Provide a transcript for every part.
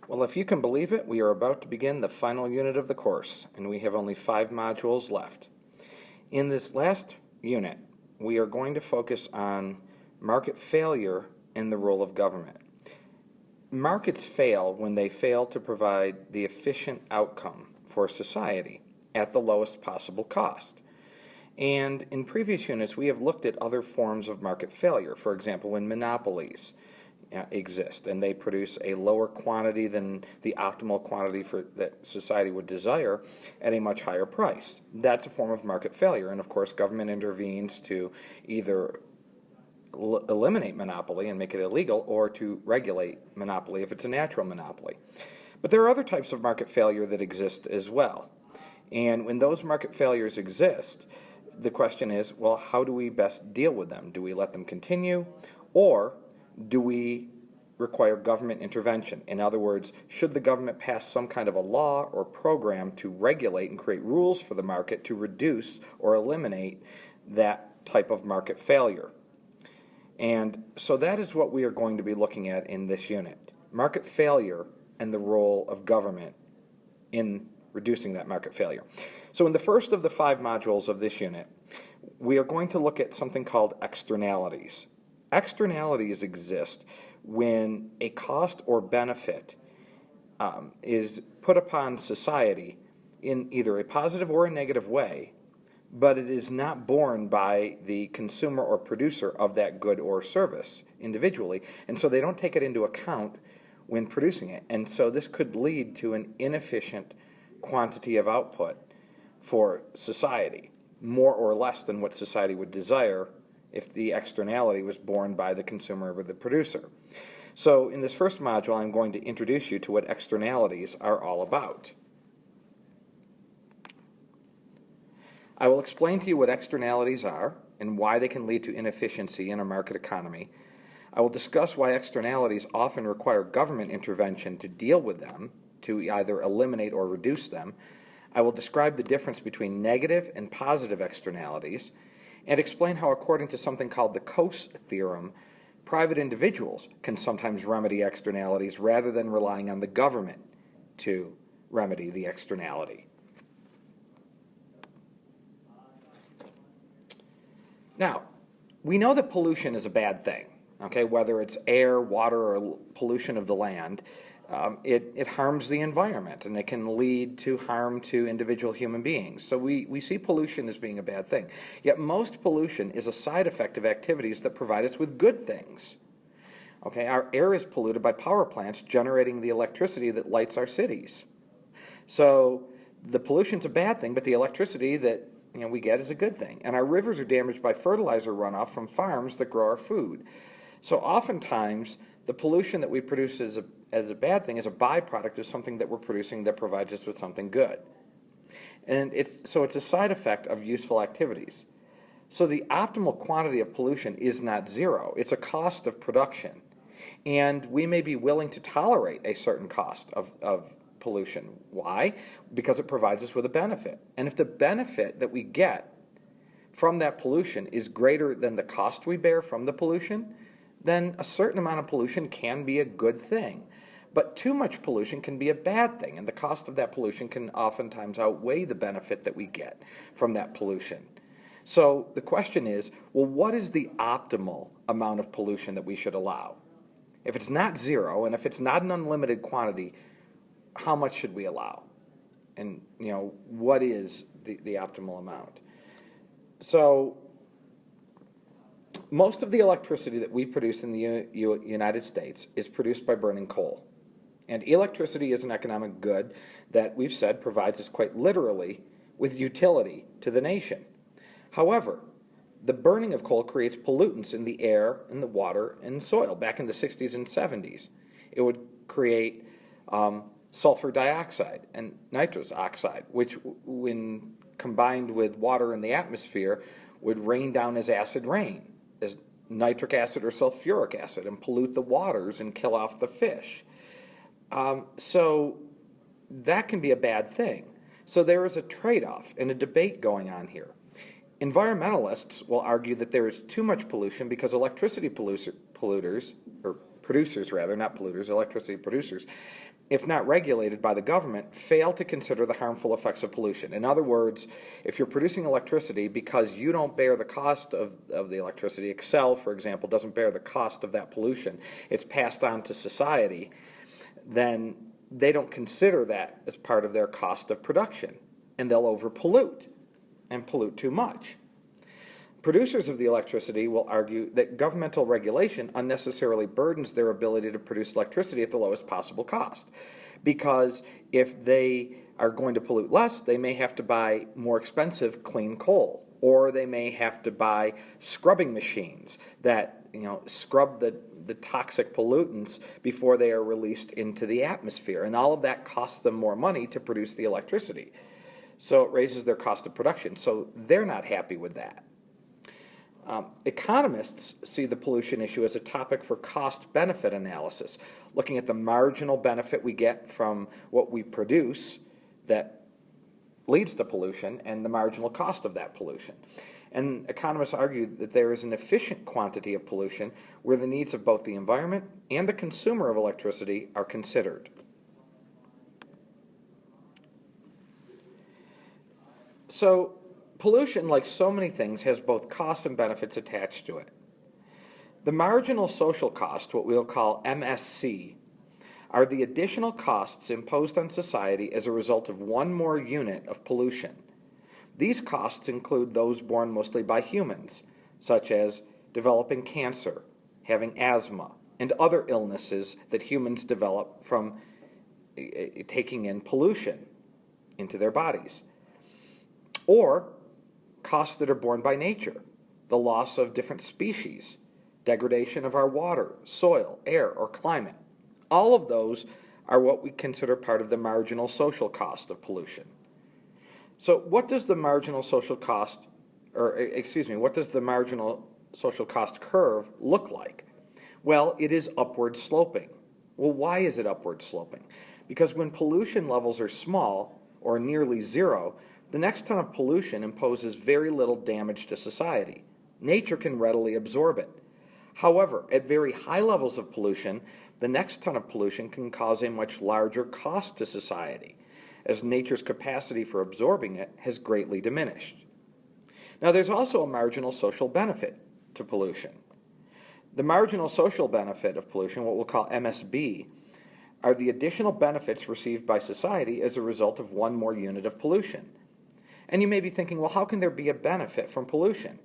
Well, if you can believe it, we are about to begin the final unit of the course, and we have only 5 modules left. In this last unit, we are going to focus on market failure and the role of government. Markets fail when they fail to provide the efficient outcome for society at the lowest possible cost. And in previous units, we have looked at other forms of market failure. For example, when monopolies exist and they produce a lower quantity than the optimal quantity that society would desire at a much higher price. That's a form of market failure, and of course government intervenes to either eliminate monopoly and make it illegal or to regulate monopoly if it's a natural monopoly. But there are other types of market failure that exist as well, and when those market failures exist, the question is, well, how do we best deal with them? Do we let them continue, or do we require government intervention? In other words, should the government pass some kind of a law or program to regulate and create rules for the market to reduce or eliminate that type of market failure? And so that is what we are going to be looking at in this unit. Market failure and the role of government in reducing that market failure. So in the first of the 5 modules of this unit, we are going to look at something called externalities. Externalities exist when a cost or benefit is put upon society in either a positive or a negative way, but it is not borne by the consumer or producer of that good or service individually, and so they don't take it into account when producing it. And so this could lead to an inefficient quantity of output for society, more or less than what society would desire if the externality was borne by the consumer or the producer. So in this first module, I'm going to introduce you to what externalities are all about. I will explain to you what externalities are and why they can lead to inefficiency in a market economy. I will discuss why externalities often require government intervention to deal with them, to either eliminate or reduce them. I will describe the difference between negative and positive externalities, and explain how, according to something called the Coase theorem, private individuals can sometimes remedy externalities rather than relying on the government to remedy the externality. Now, we know that pollution is a bad thing, okay? Whether it's air, water, or pollution of the land, it harms the environment, and it can lead to harm to individual human beings. So we see pollution as being a bad thing. Yet most pollution is a side effect of activities that provide us with good things. Okay, our air is polluted by power plants generating the electricity that lights our cities. So the pollution's a bad thing, but the electricity that we get is a good thing. And our rivers are damaged by fertilizer runoff from farms that grow our food. So oftentimes, the pollution that we produce as a bad thing is a byproduct of something that we're producing that provides us with something good. And it's a side effect of useful activities. So the optimal quantity of pollution is not zero. It's a cost of production. And we may be willing to tolerate a certain cost of pollution. Why? Because it provides us with a benefit. And if the benefit that we get from that pollution is greater than the cost we bear from the pollution, then a certain amount of pollution can be a good thing. But too much pollution can be a bad thing, and the cost of that pollution can oftentimes outweigh the benefit that we get from that pollution. So the question is, well, what is the optimal amount of pollution that we should allow? If it's not zero, and if it's not an unlimited quantity, how much should we allow? And, what is the optimal amount? So most of the electricity that we produce in the United States is produced by burning coal. And electricity is an economic good that we've said provides us quite literally with utility to the nation. However, the burning of coal creates pollutants in the air, in the water, and soil. Back in the 60s and 70s, it would create sulfur dioxide and nitrous oxide, which when combined with water in the atmosphere would rain down as acid rain, as nitric acid or sulfuric acid, and pollute the waters and kill off the fish. So that can be a bad thing. So there is a trade-off and a debate going on here. Environmentalists will argue that there is too much pollution because electricity producers, electricity producers, if not regulated by the government, fail to consider the harmful effects of pollution. In other words, if you're producing electricity because you don't bear the cost of the electricity, Excel, for example, doesn't bear the cost of that pollution, it's passed on to society, then they don't consider that as part of their cost of production, and they'll overpollute and pollute too much. Producers of the electricity will argue that governmental regulation unnecessarily burdens their ability to produce electricity at the lowest possible cost. Because if they are going to pollute less, they may have to buy more expensive clean coal, or they may have to buy scrubbing machines that scrub the toxic pollutants before they are released into the atmosphere. And all of that costs them more money to produce the electricity. So it raises their cost of production. So they're not happy with that. Economists see the pollution issue as a topic for cost-benefit analysis, looking at the marginal benefit we get from what we produce that leads to pollution and the marginal cost of that pollution. And economists argue that there is an efficient quantity of pollution where the needs of both the environment and the consumer of electricity are considered. So, pollution, like so many things, has both costs and benefits attached to it. The marginal social cost, what we'll call MSC, are the additional costs imposed on society as a result of one more unit of pollution. These costs include those borne mostly by humans, such as developing cancer, having asthma, and other illnesses that humans develop from taking in pollution into their bodies. Or costs that are borne by nature, the loss of different species, degradation of our water, soil, air, or climate. All of those are what we consider part of the marginal social cost of pollution. So what does the marginal social cost, what does the marginal social cost curve look like? Well, it is upward sloping. Well, why is it upward sloping? Because when pollution levels are small, or nearly zero, the next ton of pollution imposes very little damage to society. Nature can readily absorb it. However, at very high levels of pollution, the next ton of pollution can cause a much larger cost to society, as nature's capacity for absorbing it has greatly diminished. Now, there's also a marginal social benefit to pollution. The marginal social benefit of pollution, what we'll call MSB, are the additional benefits received by society as a result of one more unit of pollution. And you may be thinking, well, how can there be a benefit from pollution?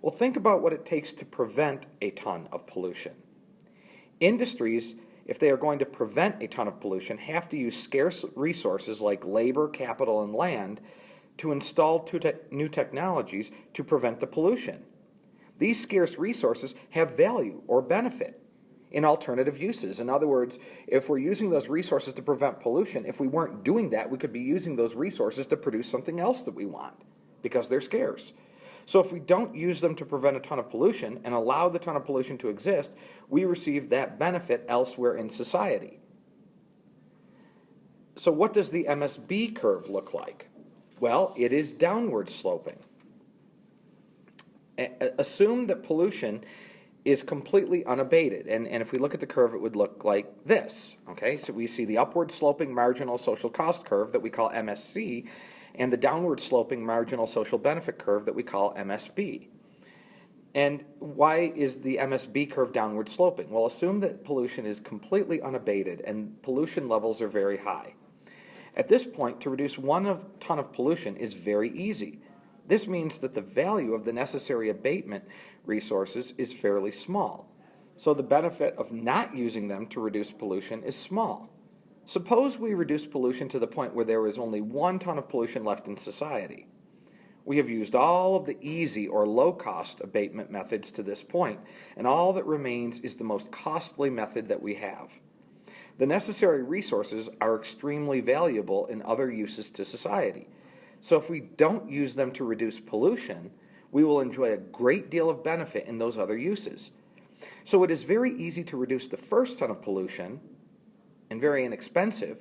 Well, think about what it takes to prevent a ton of pollution. Industries, if they are going to prevent a ton of pollution, have to use scarce resources like labor, capital, and land to install new technologies to prevent the pollution. These scarce resources have value or benefit in alternative uses. In other words, if we're using those resources to prevent pollution, if we weren't doing that, we could be using those resources to produce something else that we want because they're scarce. So if we don't use them to prevent a ton of pollution and allow the ton of pollution to exist, we receive that benefit elsewhere in society. So what does the MSB curve look like? Well, it is downward sloping. Assume that pollution is completely unabated. And if we look at the curve, it would look like this. Okay, so we see the upward sloping marginal social cost curve that we call MSC, and the downward sloping marginal social benefit curve that we call MSB. And why is the MSB curve downward sloping? Well, assume that pollution is completely unabated and pollution levels are very high. At this point, to reduce one ton of pollution is very easy. This means that the value of the necessary abatement resources is fairly small. So the benefit of not using them to reduce pollution is small. Suppose we reduce pollution to the point where there is only 1 ton of pollution left in society. We have used all of the easy or low-cost abatement methods to this point, and all that remains is the most costly method that we have. The necessary resources are extremely valuable in other uses to society. So if we don't use them to reduce pollution, we will enjoy a great deal of benefit in those other uses. So it is very easy to reduce the first ton of pollution, and very inexpensive,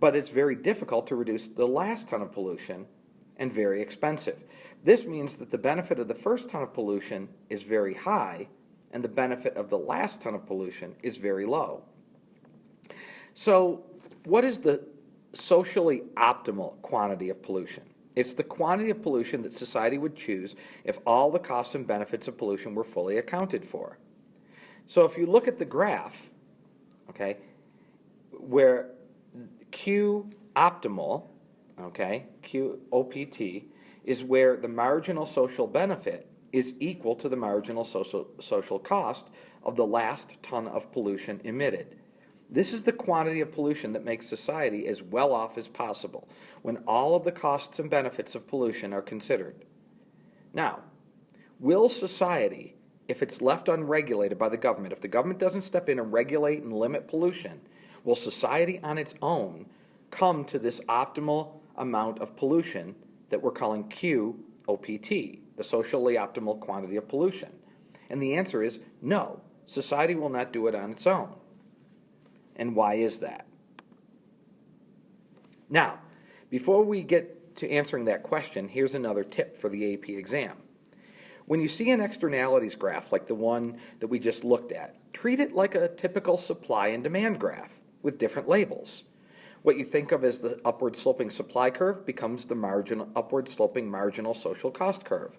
but it's very difficult to reduce the last ton of pollution, and very expensive. This means that the benefit of the first ton of pollution is very high, and the benefit of the last ton of pollution is very low. So, what is the socially optimal quantity of pollution? It's the quantity of pollution that society would choose if all the costs and benefits of pollution were fully accounted for. So, if you look at the graph, okay, where Q optimal, okay, QOPT, is where the marginal social benefit is equal to the marginal social cost of the last ton of pollution emitted. This is the quantity of pollution that makes society as well off as possible when all of the costs and benefits of pollution are considered. Now, will society, if it's left unregulated by the government, if the government doesn't step in and regulate and limit pollution, will society on its own come to this optimal amount of pollution that we're calling QOPT, the socially optimal quantity of pollution? And the answer is no. Society will not do it on its own. And why is that? Now, before we get to answering that question, here's another tip for the AP exam. When you see an externalities graph like the one that we just looked at, treat it like a typical supply and demand graph with different labels. What you think of as the upward sloping supply curve becomes the upward sloping marginal social cost curve.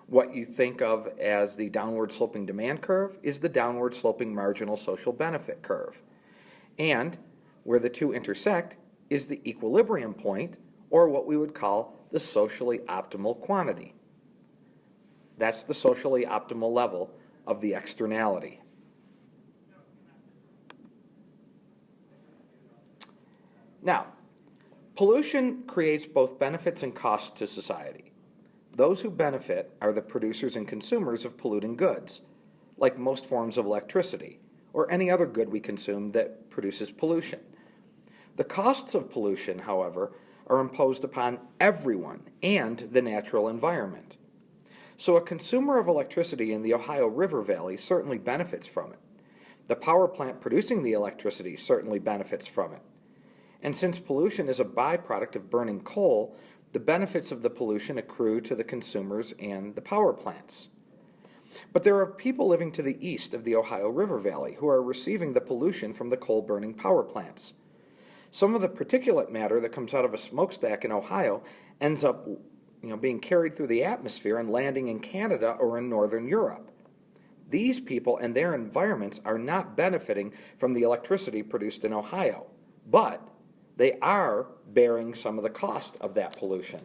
What you think of as the downward sloping demand curve is the downward sloping marginal social benefit curve. And where the two intersect is the equilibrium point, or what we would call the socially optimal quantity. That's the socially optimal level of the externality. Now, pollution creates both benefits and costs to society. Those who benefit are the producers and consumers of polluting goods, like most forms of electricity, or any other good we consume that produces pollution. The costs of pollution, however, are imposed upon everyone and the natural environment. So a consumer of electricity in the Ohio River Valley certainly benefits from it. The power plant producing the electricity certainly benefits from it. And since pollution is a byproduct of burning coal, the benefits of the pollution accrue to the consumers and the power plants. But there are people living to the east of the Ohio River Valley who are receiving the pollution from the coal-burning power plants. Some of the particulate matter that comes out of a smokestack in Ohio ends up being carried through the atmosphere and landing in Canada or in northern Europe. These people and their environments are not benefiting from the electricity produced in Ohio, but they are bearing some of the cost of that pollution.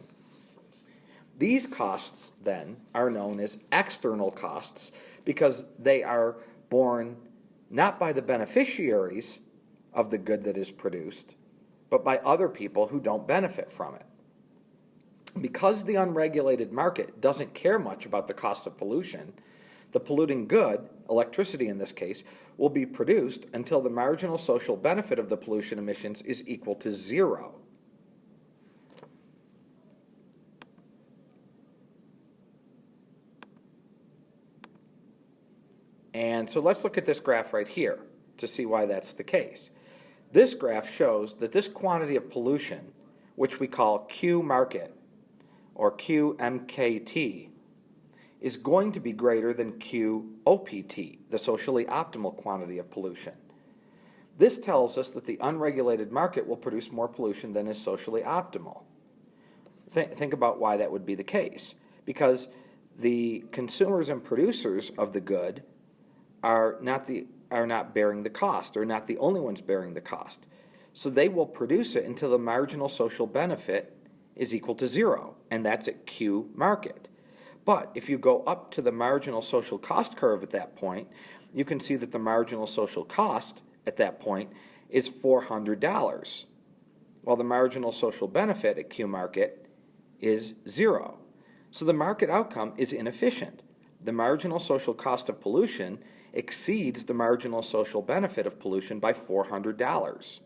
These costs, then, are known as external costs because they are borne not by the beneficiaries of the good that is produced, but by other people who don't benefit from it. Because the unregulated market doesn't care much about the cost of pollution, the polluting good, electricity in this case, will be produced until the marginal social benefit of the pollution emissions is equal to zero. And so let's look at this graph right here to see why that's the case. This graph shows that this quantity of pollution, which we call Q market or QMKT, is going to be greater than QOPT, the socially optimal quantity of pollution. This tells us that the unregulated market will produce more pollution than is socially optimal. Think about why that would be the case. Because the consumers and producers of the good are not bearing the cost, or not the only ones bearing the cost. So they will produce it until the marginal social benefit is equal to zero, and that's at Q market. But if you go up to the marginal social cost curve at that point, you can see that the marginal social cost at that point is $400, while the marginal social benefit at Q market is zero. So the market outcome is inefficient. The marginal social cost of pollution exceeds the marginal social benefit of pollution by $400.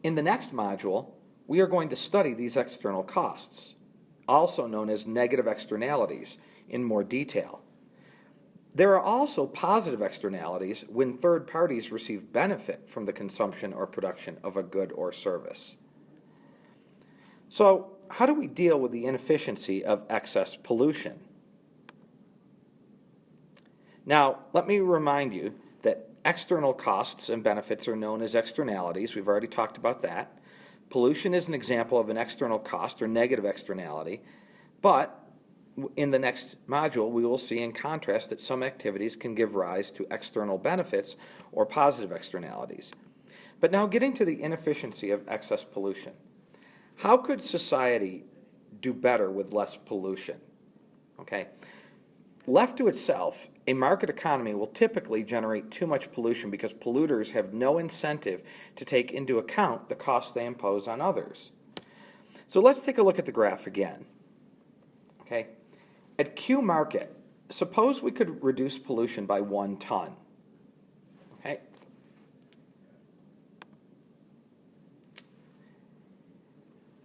In the next module, we are going to study these external costs, also known as negative externalities, in more detail. There are also positive externalities when third parties receive benefit from the consumption or production of a good or service. So, how do we deal with the inefficiency of excess pollution? Now, let me remind you that external costs and benefits are known as externalities. We've already talked about that. Pollution is an example of an external cost or negative externality, but in the next module, we will see in contrast that some activities can give rise to external benefits or positive externalities. But now getting to the inefficiency of excess pollution. How could society do better with less pollution? Okay. Left to itself, a market economy will typically generate too much pollution because polluters have no incentive to take into account the costs they impose on others. So let's take a look at the graph again. Okay. At Q market, suppose we could reduce pollution by 1 ton. Okay.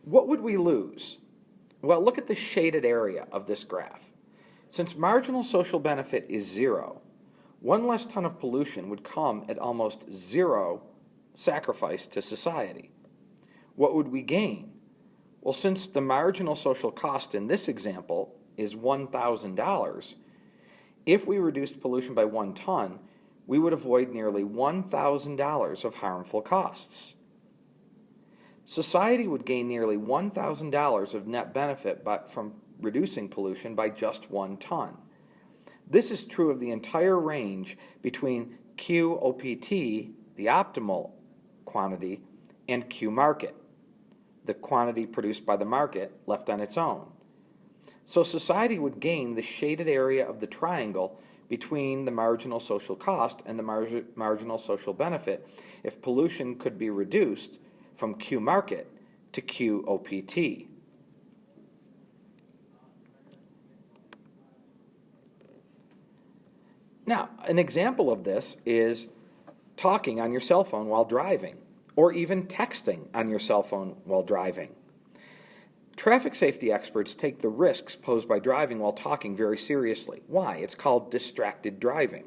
What would we lose? Well, look at the shaded area of this graph. Since marginal social benefit is 0, 1 less ton of pollution would come at almost 0 sacrifice to society. What would we gain? Well, since the marginal social cost in this example is $1,000, if we reduced pollution by 1 ton, we would avoid nearly $1,000 of harmful costs. Society would gain nearly $1,000 of net benefit from reducing pollution by just 1 ton. This is true of the entire range between QOPT, the optimal quantity, and Q market, the quantity produced by the market left on its own. So society would gain the shaded area of the triangle between the marginal social cost and the marginal social benefit if pollution could be reduced from Q market to QOPT. Now, an example of this is talking on your cell phone while driving, or even texting on your cell phone while driving. Traffic safety experts take the risks posed by driving while talking very seriously. Why? It's called distracted driving.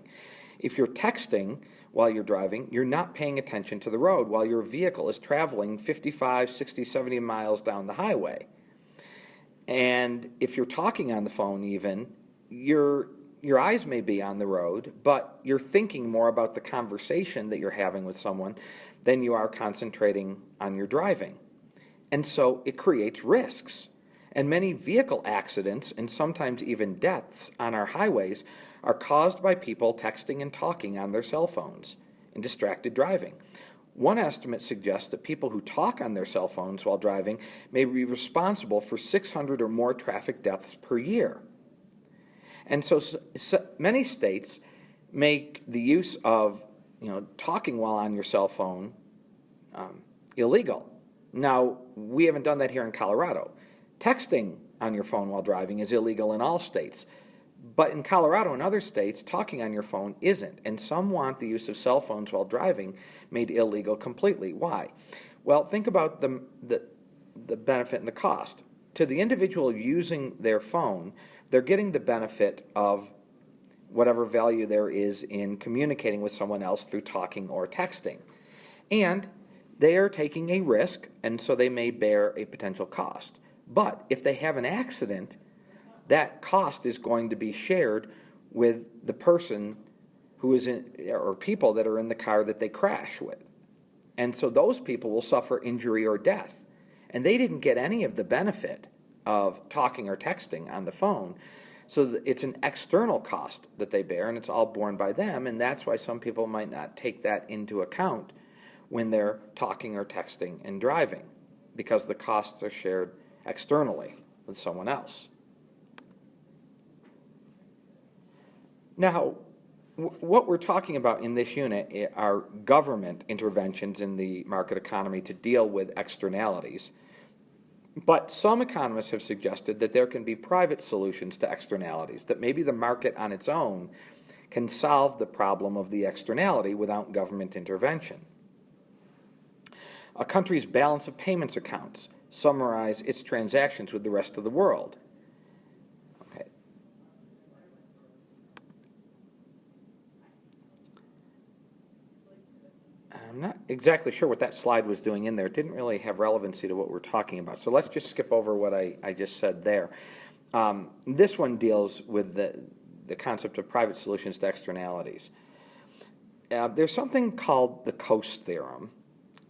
If you're texting while you're driving, you're not paying attention to the road while your vehicle is traveling 55, 60, 70 miles down the highway. And if you're talking on the phone even, your eyes may be on the road, but you're thinking more about the conversation that you're having with someone than you are concentrating on your driving. And so it creates risks. And many vehicle accidents and sometimes even deaths on our highways are caused by people texting and talking on their cell phones and distracted driving. One estimate suggests that people who talk on their cell phones while driving may be responsible for 600 or more traffic deaths per year. And so many states make the use of talking while on your cell phone illegal. Now, we haven't done that here in Colorado. Texting on your phone while driving is illegal in all states. But in Colorado and other states, talking on your phone isn't. And some want the use of cell phones while driving made illegal completely. Why? Well, think about the benefit and the cost. To the individual using their phone, they're getting the benefit of whatever value there is in communicating with someone else through talking or texting. And they are taking a risk, and so they may bear a potential cost. But if they have an accident, that cost is going to be shared with the person who is in, or people that are in the car that they crash with. And so those people will suffer injury or death. And they didn't get any of the benefit of talking or texting on the phone. So it's an external cost that they bear, and it's all borne by them, and that's why some people might not take that into account when they're talking or texting and driving, because the costs are shared externally with someone else. Now, what we're talking about in this unit are government interventions in the market economy to deal with externalities. But some economists have suggested that there can be private solutions to externalities, that maybe the market on its own can solve the problem of the externality without government intervention. A country's balance of payments accounts summarize its transactions with the rest of the world. Okay. I'm not exactly sure what that slide was doing in there. It didn't really have relevancy to what we're talking about. So let's just skip over what I just said there. This one deals with the concept of private solutions to externalities. there's something called the Coase theorem,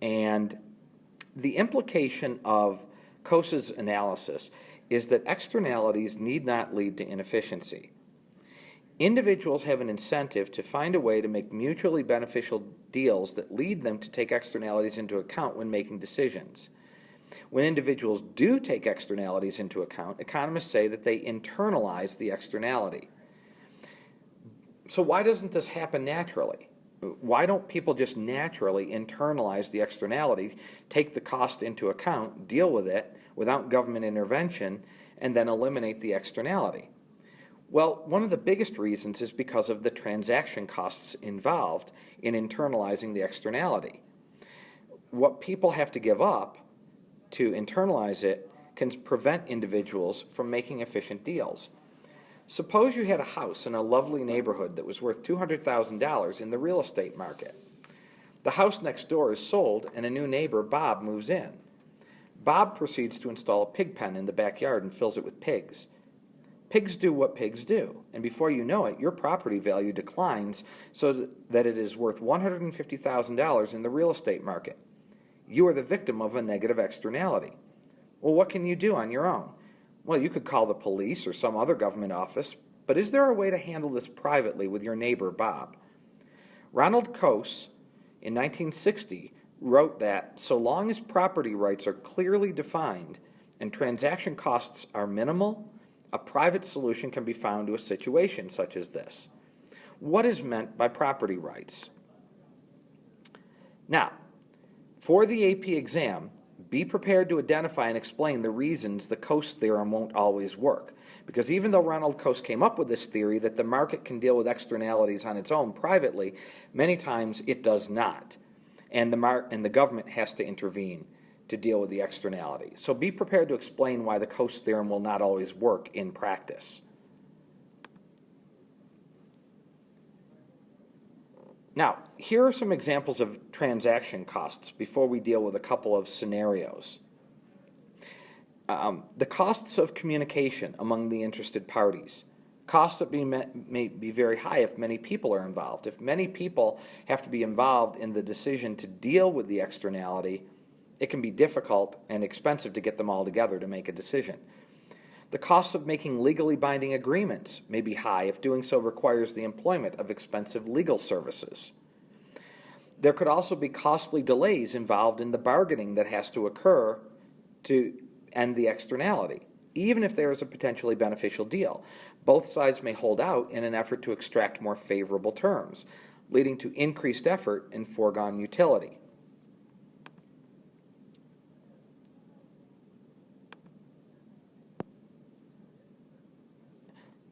and the implication of Coase's analysis is that externalities need not lead to inefficiency. Individuals have an incentive to find a way to make mutually beneficial deals that lead them to take externalities into account when making decisions. When individuals do take externalities into account, economists say that they internalize the externality. So why doesn't this happen naturally? Why don't people just naturally internalize the externality, take the cost into account, deal with it without government intervention, and then eliminate the externality? Well, one of the biggest reasons is because of the transaction costs involved in internalizing the externality. What people have to give up to internalize it can prevent individuals from making efficient deals. Suppose you had a house in a lovely neighborhood that was worth $200,000 in the real estate market. The house next door is sold and a new neighbor, Bob, moves in. Bob proceeds to install a pig pen in the backyard and fills it with pigs. Pigs do what pigs do, and before you know it, your property value declines so that it is worth $150,000 in the real estate market. You are the victim of a negative externality. Well, what can you do on your own? Well, you could call the police or some other government office, but is there a way to handle this privately with your neighbor, Bob? Ronald Coase, in 1960, wrote that so long as property rights are clearly defined and transaction costs are minimal, a private solution can be found to a situation such as this. What is meant by property rights? Now, for the AP exam, be prepared to identify and explain the reasons the Coase theorem won't always work. Because even though Ronald Coase came up with this theory that the market can deal with externalities on its own privately, many times it does not. And the government has to intervene to deal with the externality. So be prepared to explain why the Coase theorem will not always work in practice. Now, here are some examples of transaction costs before we deal with a couple of scenarios. The costs of communication among the interested parties. Costs that may be very high if many people are involved. If many people have to be involved in the decision to deal with the externality, it can be difficult and expensive to get them all together to make a decision. The costs of making legally binding agreements may be high if doing so requires the employment of expensive legal services. There could also be costly delays involved in the bargaining that has to occur to end the externality, even if there is a potentially beneficial deal. Both sides may hold out in an effort to extract more favorable terms, leading to increased effort and foregone utility.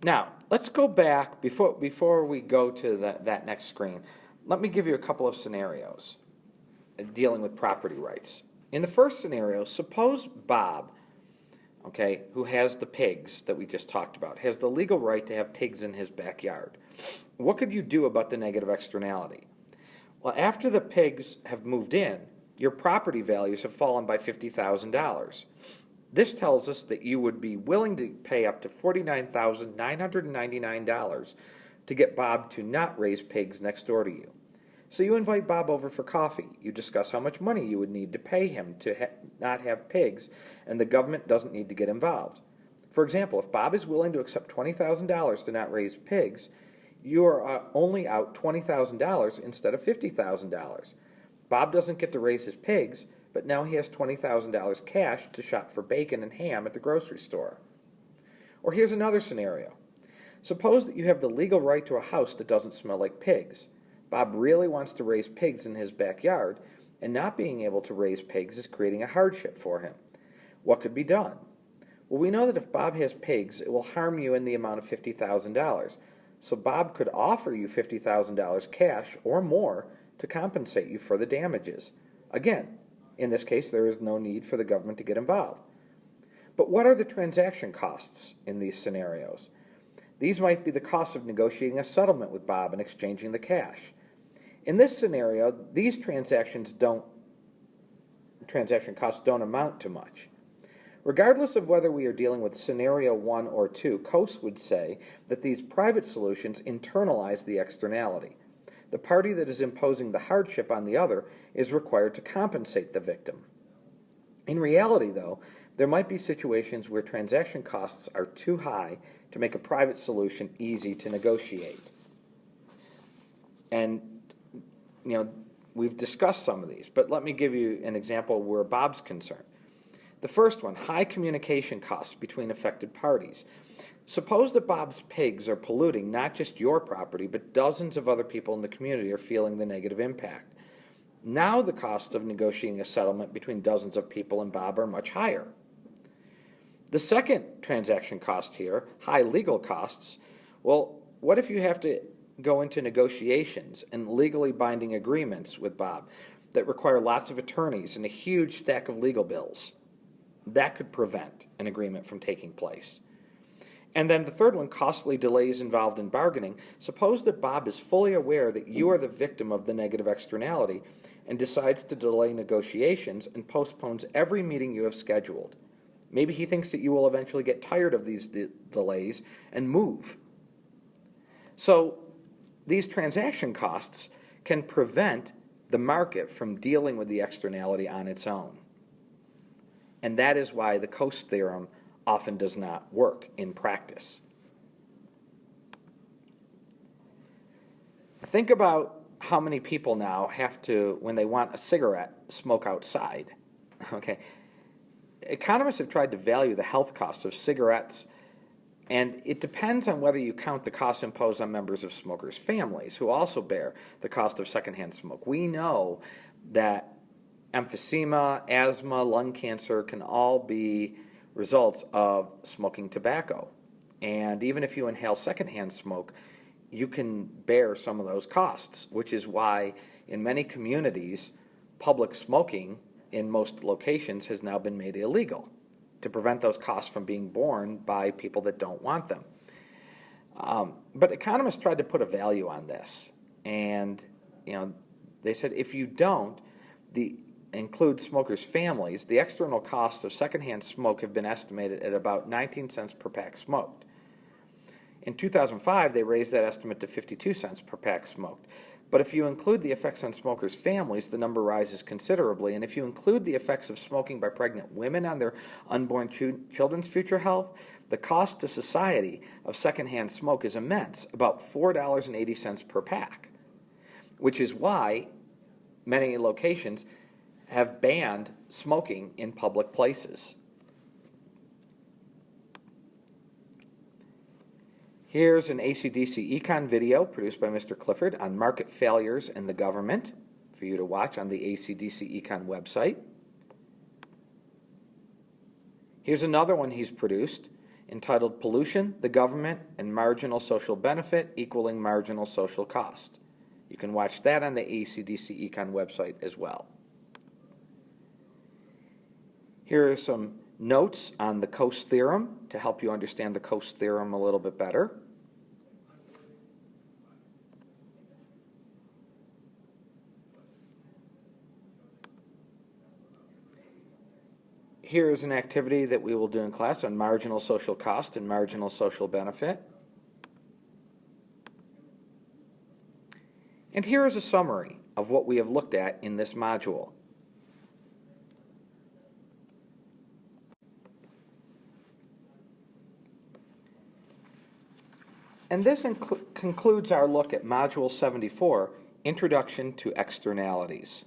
Now, let's go back, before we go to that next screen, let me give you a couple of scenarios dealing with property rights. In the first scenario, suppose Bob, who has the pigs that we just talked about, has the legal right to have pigs in his backyard. What could you do about the negative externality? Well, after the pigs have moved in, your property values have fallen by $50,000. This tells us that you would be willing to pay up to $49,999 to get Bob to not raise pigs next door to you. So you invite Bob over for coffee. You discuss how much money you would need to pay him to not have pigs, and the government doesn't need to get involved. For example, if Bob is willing to accept $20,000 to not raise pigs, you are only out $20,000 instead of $50,000. Bob doesn't get to raise his pigs, but now he has $20,000 cash to shop for bacon and ham at the grocery store. Or here's another scenario. Suppose that you have the legal right to a house that doesn't smell like pigs. Bob really wants to raise pigs in his backyard, and not being able to raise pigs is creating a hardship for him. What could be done? Well, we know that if Bob has pigs, it will harm you in the amount of $50,000. So Bob could offer you $50,000 cash or more to compensate you for the damages. Again, in this case, there is no need for the government to get involved. But what are the transaction costs in these scenarios? These might be the cost of negotiating a settlement with Bob and exchanging the cash. In this scenario, these transaction costs don't amount to much. Regardless of whether we are dealing with scenario 1 or 2, Coase would say that these private solutions internalize the externality. the party that is imposing the hardship on the other is required to compensate the victim. In reality, though, there might be situations where transaction costs are too high to make a private solution easy to negotiate. And, we've discussed some of these, but let me give you an example where Bob's concerned. The first one, high communication costs between affected parties. Suppose that Bob's pigs are polluting not just your property, but dozens of other people in the community are feeling the negative impact. Now the costs of negotiating a settlement between dozens of people and Bob are much higher. The second transaction cost here, high legal costs, well, what if you have to go into negotiations and legally binding agreements with Bob that require lots of attorneys and a huge stack of legal bills? That could prevent an agreement from taking place. And then the third one, costly delays involved in bargaining. Suppose that Bob is fully aware that you are the victim of the negative externality and decides to delay negotiations and postpones every meeting you have scheduled. Maybe he thinks that you will eventually get tired of these delays and move. So these transaction costs can prevent the market from dealing with the externality on its own. And that is why the Coase theorem often does not work in practice. Think about how many people now have to, when they want a cigarette, smoke outside. Okay. Economists have tried to value the health costs of cigarettes, and it depends on whether you count the costs imposed on members of smokers' families, who also bear the cost of secondhand smoke. We know that emphysema, asthma, lung cancer can all be results of smoking tobacco. And even if you inhale secondhand smoke, you can bear some of those costs, which is why in many communities, public smoking in most locations has now been made illegal to prevent those costs from being borne by people that don't want them. But economists tried to put a value on this, and they said if you don't include smokers' families, the external costs of secondhand smoke have been estimated at about 19 cents per pack smoked. In 2005, they raised that estimate to 52 cents per pack smoked. But if you include the effects on smokers' families, the number rises considerably. And if you include the effects of smoking by pregnant women on their unborn children's future health, the cost to society of secondhand smoke is immense, about $4.80 per pack, which is why many locations have banned smoking in public places. Here's an AC/DC Econ video produced by Mr. Clifford on market failures and the government for you to watch on the AC/DC Econ website. Here's another one he's produced entitled Pollution, the Government, and Marginal Social Benefit Equaling Marginal Social Cost. You can watch that on the AC/DC Econ website as well. Here are some notes on the Coase theorem to help you understand the Coase theorem a little bit better. Here is an activity that we will do in class on marginal social cost and marginal social benefit. And here is a summary of what we have looked at in this module. And this concludes our look at Module 74, Introduction to Externalities.